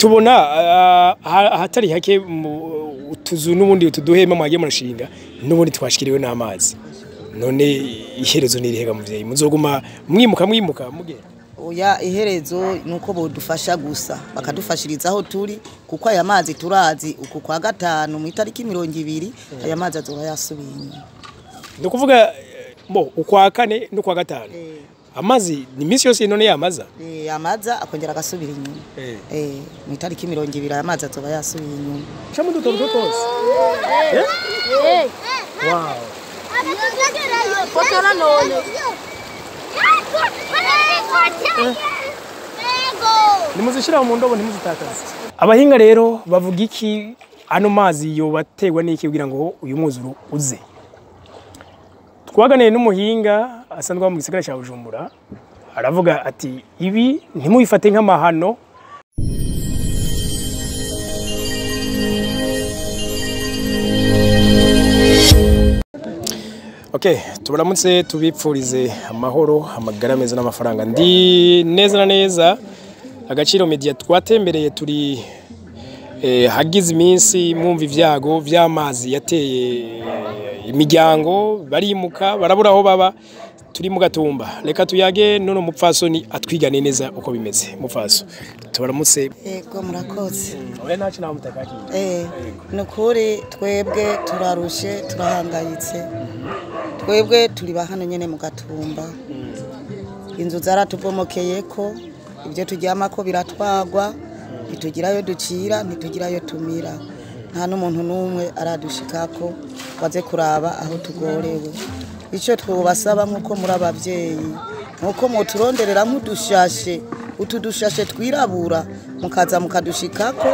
tubona ahatari hake utuzu n'ubundi utuduhema mwagiye murashinga n'ubundi twashikiriwe n'amazi none iherezo nirihega muvyeyi muzoguma mwimuka mugera oya iherezo nuko bodufasha gusa bakadufashiriza aho turi kuko aya mazi turazi uku kwa gatanu mu itariki 20 aya mazi azoba yasubiye no kuvuga ukwa kane no kwa gatanu amazi ni misi yose none yamaza yamaza akongera agasubira inyuma mu itariki 20 aya mazi azoba yasubiye inyuma chamu dutonto twose wow Potera none. Nimuzishira mu ndobo ntimuzitakaza. Abahinga rero bavuga iki ano mazi yo bategwa n'iki kugira ngo uyu mwuzuru uze. Twaganeye n'umuhinga asanzwe mu gisagara cya Bujumbura aravuga ati ibi ntimuyifate nk'amahano. Okay, tubaramutse tubipfurize amahoro amagara meza n'amafaranga ndi neza na neza Agaciro Media twatembereye turi hagize iminsi mwumva ivyago vy'amazi yateye imiryango barimuka barabura aho baba turi mu Gatumba reka tuyage none mupfasoni atwigane neza uko bimeze mupfaso tubaramutse yego murakoze oya naci naho mutakaki nukuri twebwe turarushe turahangayitse twebwe turi bahano nyene mu Gatumba inzu zaratubomokeye ko ibyo tujyama ko biratwagwa ntitugirayo ducira ntitugirayo tumira nta n'umuntu n'umwe aradushikako waze kuraba aho tugorewe icyo twubasaba nkuko muri abavyeyi nkuko muturonderera nk'udushashe utudushashe twirabura mukaza mukadushikako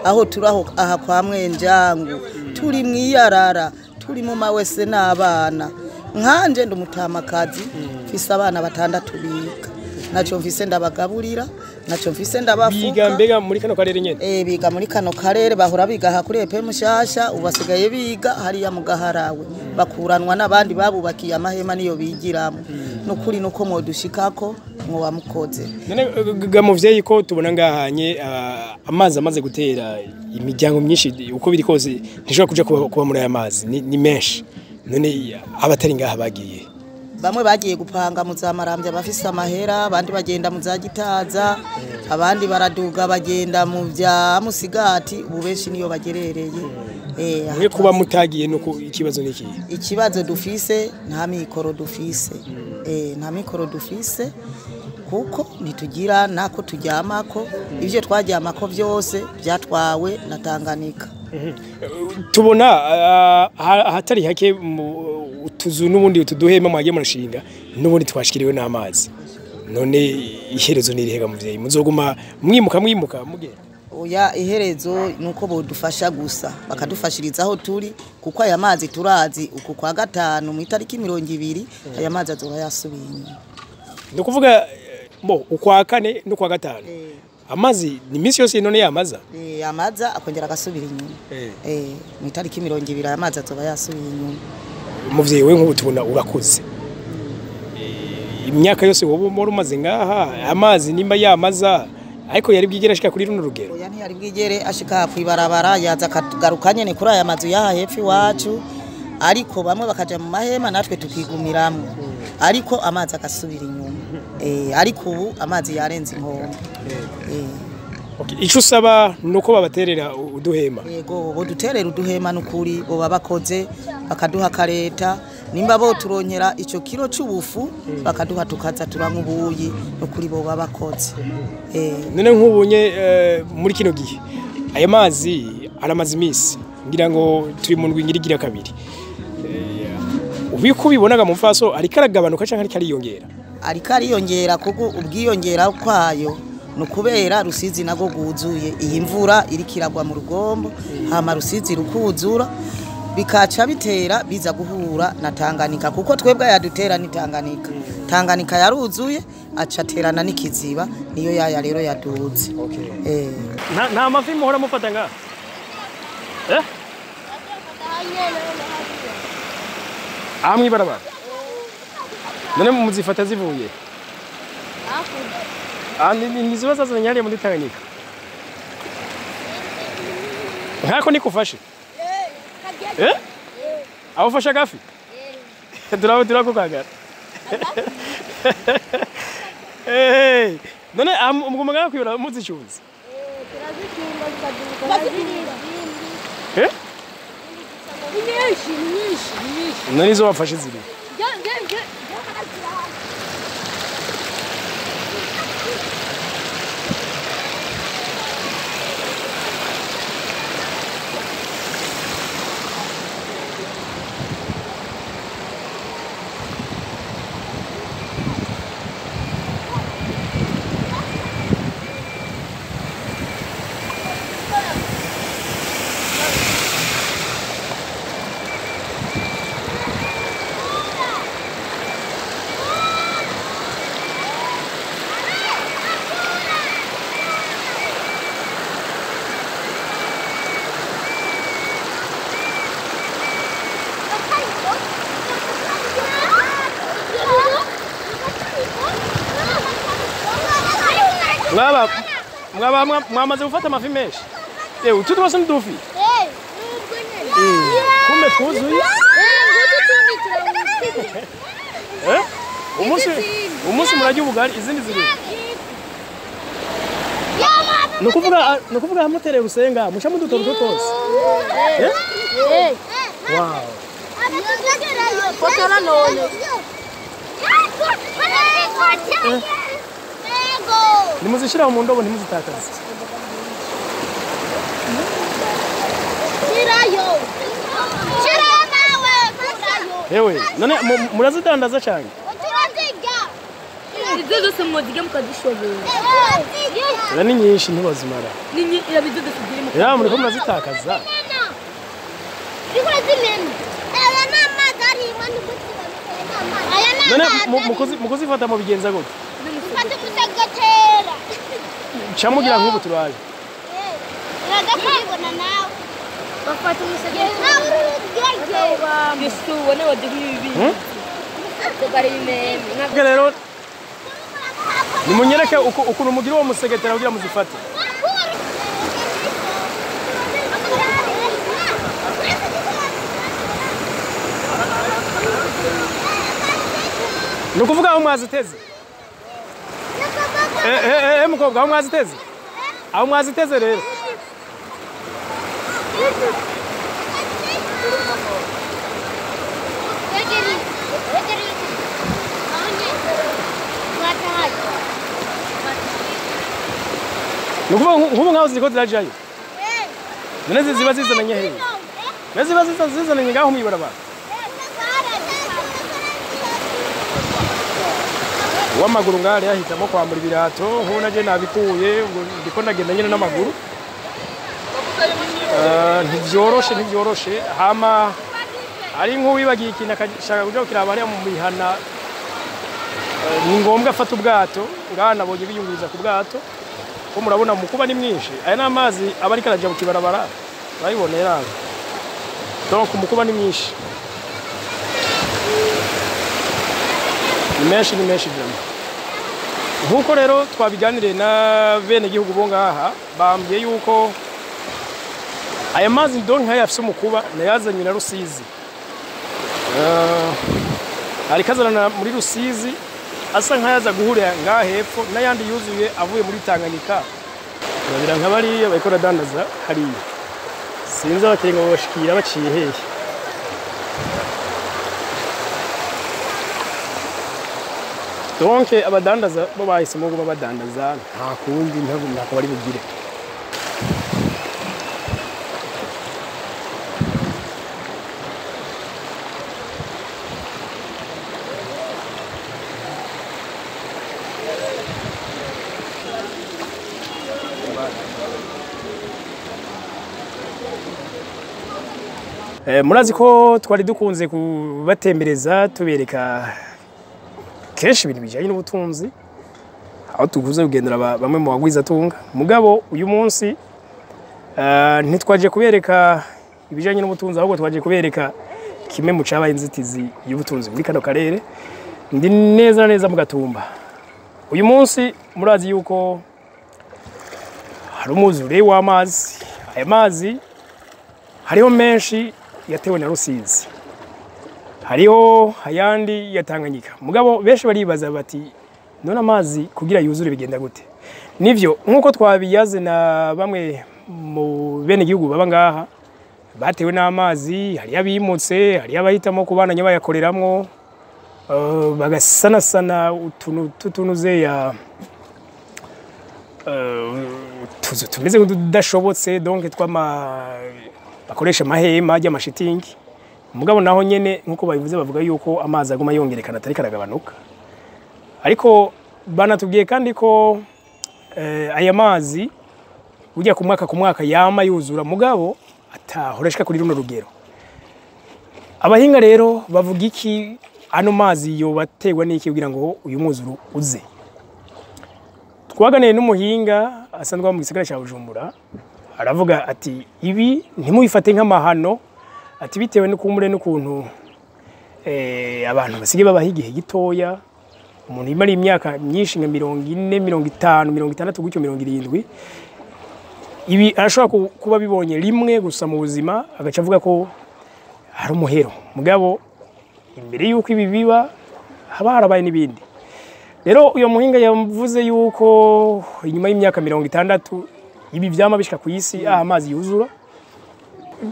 aho turaho aha kwa mwenjangu turi mwiyarara turi mu mawese n'abana nkanje ndumutamakazi mfise abana batandatu biga naco mfise ndabagaburira naco mfise ndabafuka biga mbega muri kano karere nyene biga muri kano karere bahora biga hakuri epe mushasha ubasigaye biga hariya mu Gaharawe bakuranwa n'abandi babubakiye amahema niyo bigiramo nukuri nuko modushikako mwo wamukoze none gamuvyeyi ko tubona ngahanye amazi amaze gutera imiryango myinshi uko biri kose ntishobora kuja kuba muri aya mazi ni menshi none abatari ngaha bagiye bamwe bagiye gupanga mu zamarambye bafise amahera abandi bagenda mu za Gitaza abandi baraduga bagenda mu vya Musigati ubu benshi niyo bagerereye mwe kuba mutagiye nuko ikibazo niki ikibazo dufise nta mikoro dufise nta mikoro dufise kuko nitugira nako tujyamako ivyo twaryamako byose byatwawe na Tanganyika tubona ahatari hake utuzu n'ubundi utuduhema mwagiye murashinga n'ubundi twashikiriwe n'amazi none iherezo nirihega muvyeyi muzoguma mwimuka mugera oya iherezo nuko bodufasha gusa bakadufashiriza aho turi kuko aya mazi turazi uku kwa gatanu mu itariki 20 aya mazi azoba yasubiye no kuvuga ukwa kane no kwa gatanu amazi ni misi yose none yamaza yamaza akongera agasubira inyuma mu itariki 20 aya mazi azoba yasubiye inyuma muvyeyi we nk'ubu tubona urakuze imyaka yose wowe muri umaze ngaha amazi nimba yamaza ariko yari bwigere ashika kuri runo rugero oya ntiyari bwigere ashika kwibarabara yaza katugaruka nyene kuri aya mazu yaha hepfi wacu ariko bamwe bakaja mu mahema natwe tukigumiramo ariko amazi agasubira inyuma ariko ubu amazi yarenze inkombe okay ico usaba nuko babaterera uduhema yego bo duterera uduhema nukuri bo babakoze bakaduha kareta nimba bo turonkera ico kilo c'ubufu bakaduha tukaza turamubuyi nukuri bo babakoze none nk'ubunye muri kino gihe aya mazi aramaze imisi ngira ngo turi mu ndwi ngirigira kabiri ubiko bibonaga mu mfaso ari karagabanuka canke ari kariyongera ari kariyongera kuko ubwiyongera kwayo nukubera Rusizi nago guzuye iyi mvura iri kiragwa mu Rugombo hama Rusizi rukuzura bikaca bitera biza guhura na Tanganyika kuko twebwe yadutera ni Tanganyika yaruzuye aca terana n'ikiziba niyo yaya rero yaduze nta mafi muhora mufata nga amwe barabara none muzifata zivuye ni ziba zazanye hariya muri Tanganyika nkako nikufashe aho ufashe agafi turakugagara none umugomba kwibura muzicuza none izo wafashe ziri mwamaze gufata amafi menshi utu twose ndufi kumbe twuzuye umunsi murajya ubugari izindi ziri nukuvuga hamutereye urusenga muca mudutora utwo twose nimuzishira mu ndobo ntimuzitakaze yewe none murazidandaza cyane izo zose muziga mukazishobora ni nyinshi ntibazimara ya muri ko murazitakaza none mukuzifata mu bigenza gute chamugira nk'ubu turaje uragakubona nawe bafata umusageri yesu wane waduhibi tugari imeme nabwo rero nimunyereke ukuntu mugira uwo musegetera kugira muzifate nukuvuga aho mwaziteze mukobwa aho mwaziteze aho mwaziteze rero nukuvuga nk'ubu nkaho ziriko zirajayo none ziba zizananye hehe none ziba zizananye ngaho mwibarabara w'amaguru ngare yahitamo kwambura ibirato nk'ubu naje nabikuye ngo ndiko ndagenda nyine n'amaguru ntibyoroshe hama ari nk'uwibagiye ikintu akashaka kuja kiraba hariya mu mihana ni ngombwa afata ubwato ngaha nabonye biyunguriza ku bwato ko murabona mukuba ni mwinshi aya n'amazi aba ariko araja mu kibarabara urabibonera donc mukuba ni mwinshi ni menshi vraiment nkuko rero twabiganiriye na bene gihugu bo ngaha bambye yuko aya mazi donc nkayafise umukuba nayazanye na Rusizi ari kazana muri Rusizi asa nkayaza guhurira ngaha hepfo n'ayandi yuzuye avuye muri Tanganyika babira nk'abari bariko radandaza hariya sinzi abakenga bashikira baciye hehe donc abadandaza bo bahisemo kuba badandaza nta kundi ntako bari bugire murazi ko twari dukunze kubatembereza tubereka kenshi ibintu bijanye n'ubutunzi aho tuguze kugendera bamwe mu bagwiza tunga mugabo uyu munsi ntitwaje kubereka ibijanye n'ubutunzi ahubwo twaje kubereka kimwe mu cabaye inzitizi y'ubutunzi muri kano karere ndi neza mu Gatumba uyu munsi murazi yuko hari umuzure w'amazi aya mazi hariho menshi yatewe na Rusizi, hariho ayandi ya Tanganyika. Mugabo benshi baribaza bati none amazi kugira yuzure bigenda gute? Nivyo nkuko twabiyaze na bamwe mu bene igihugu baba ngaha batewe n'amazi, hari abimutse, hari abahitamo kubana nyabayakoreramwo, bagasanasana utunuze ya tuzu tumeze nk'udashobotse, donc bakoresha amahema ajya amashitingi. Mugabo naho nyene nkuko babivuze bavuga yuko amazi aguma yongerekana atari karagabanuka. Ariko banatubwiye kandi ko aya mazi ujya ku mwaka yama yuzura, mugabo atahoreshka kuri runo rugero. Abahinga rero bavuga iki ano mazi yo bategwa n'iki kugira ngo uyu mwuzuru uze? Twaganeye n'umuhinga asanzwe mu gisagara cya Bujumbura, aravuga ati ibi ntimubifate nk'amahano, ati bitewe n'ukumure n'ukuntu abantu basige babaha igihe gitoya, umuntu imara imyaka myinshi nka 40, 50, 60 gutyo 70, ibi arashobora kuba bibonye rimwe gusa mu buzima agaca avuga ko hari umuhero. Mugabo imbere yuko ibi biba haba harabaye n'ibindi. Rero uyo muhinga yavuze yuko inyuma y'imyaka 60 ibi vyama bishika ku isi amazi yuzura.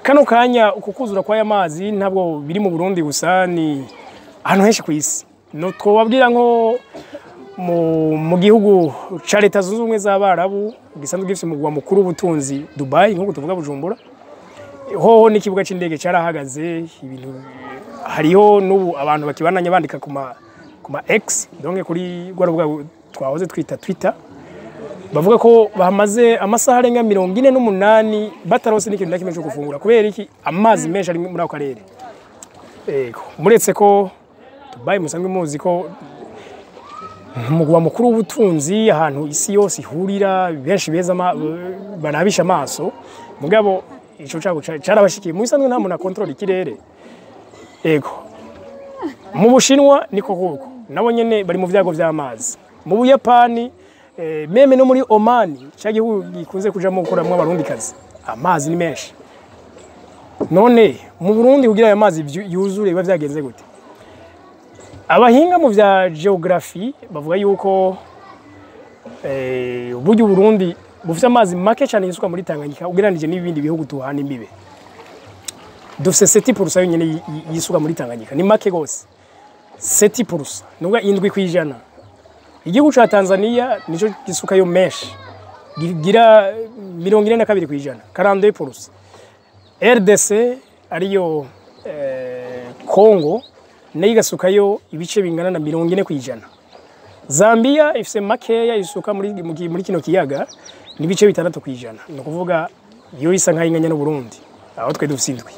Kano kanya ukukuzura kwa amazi ntabwo biri mu Burundi gusa, ni ahantu henshi ku isi. No twababwira nko mu gihugu ca Leta Zunze Ubumwe z'Abarabu gisanzwe gifite umugwa mukuru w'ubutunzi Dubai, nkuko tuvuga Bujumbura, hoho n'ikibuga c'indege carahagaze. Ibintu hariho n'ubu abantu bakibananya bandika kuma X, donc kuri gwarubuga twahoze twita Twitter, bavuga ko bamaze amasaha arenga 48 batarose n'ikintu nakimwe cyo gufungura kubera iki amazi menshi ari muri ako karere. Muretse ko Dubai musanzwe muzi ko umugwa mukuru w'ubutunzi, ahantu isi yose ihurira, benshi beza banabisha amaso. Mugabo ico cyago carabashikiye mu bisanzwe nta muntu akontrola ikirere. Mu Bushinwa niko kuko nabo nyene bari mu vyago vy'amazi. Mu Buyapani meme no muri Oman cyagihugu gikunze kujamo gukoramwe abarundikazi, amazi ni menshi. None mu Burundi kugira aya mazi yuzure biba vyagenze gute? Abahinga mu vya geography bavuga yuko uburyo Burundi bufite amazi make cyane yisuka muri Tanganyika ugereranije n'ibindi bihugu tuhana imbibe. Dufite 7% yonyene yisuka muri Tanganyika, ni make gose. 7%, nubwo 7%. Igihugu ca Tanzania nico gisuka yo menshi, gira 42%, 42%. RDC ariyo Congo nayo igasukayo ibice bingana na 40%. Zambia ifise makeya isuka muri kino kiyaga nibice 6%. No kuvuga yo isa nkayinganya no Burundi, aho twe dufisindwe.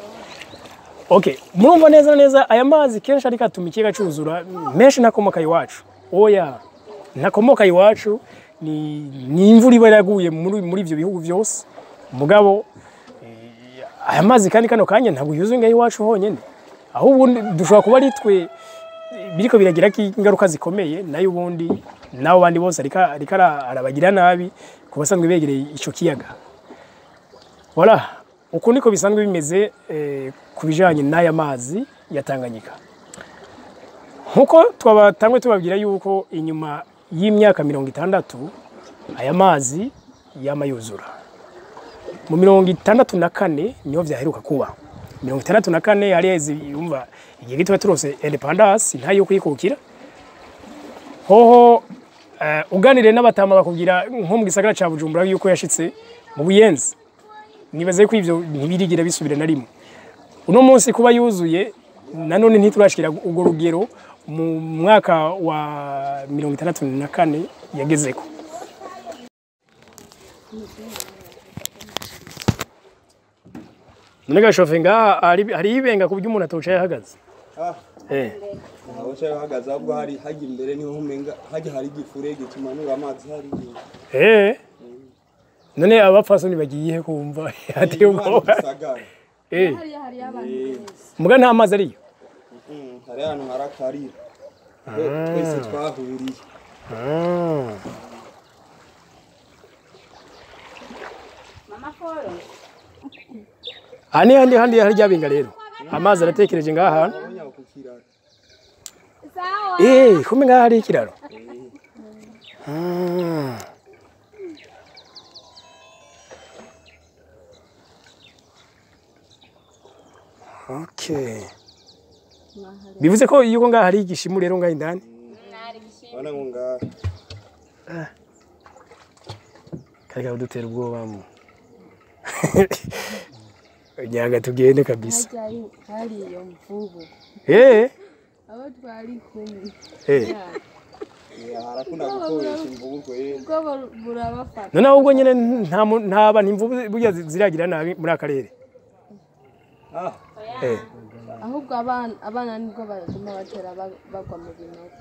Murumva neza aya mazi kenshi ariko atuma ikiyaga cuzura menshi nakomoka iwacu. Oya, nakomoka iwacu ni imvura iba yaguye muri ivyo bihugu byose. Mugabo aya mazi kandi kano kanya ntabwo yuzuye ngaho iwacu honyene, ahubwo dushobora kuba ari twe biriko biragira ingaruka zikomeye, nayo ubundi nabo bandi bose ariko arabagira nabi kubasanzwe begereye ico kiyaga. Voilà, uko niko bisanzwe bimeze kubijanye n'aya mazi ya Tanganyika. Nkuko twabatangwe tubabwira yuko inyuma y'imyaka 60 aya mazi yamayuzura. Mu 64 niho vyaheruka kuba. 64 yareze yumva igihe gitwa turose independence ntayo kwikukira. Hoho uganire n'abatama bakubwira nko mu gisagara ca Bujumbura yuko yashitse mu Buyenzi. Nibaze ko ivyo ntibirigira bisubira na rimwe. Uno munsi kuba yuzuye nanone ntiturashikira ugo rugero mu mwaka wa 64 yagezeko. Nega shofinga hari ibenga kubyo umuntu atoca yahagaze. Aho yahagaze ahubwo hari imbere niho humenga hari igifure gitumanura amazi hari. None abapfasoni bagiye kumva ati ubwoba. Muga nta amazi ariyo. Hari hano harakarira. Twese twahuriye. Mama Foro. handi hari ryabinga rero amazi aratekereje ngaha Onya kukirara. kumbe ngaha hari ikiraro Okay. Bivuze ko yuko ngaha hari igishimu rero ngaha indani Bana ngo ngaha. Kareka udutera ubwoba mu Nyaga tugende kabisa. Hari iyo mvubu. Abo twari kumwe. Harakunda gukoresha imvubu ko Ubwo burabafata. None ubwo nyene nta bantu imvubu burya ziragira nabi muri akarere. Ahubwo abana nibwo baguma batera bagwa mu binogo.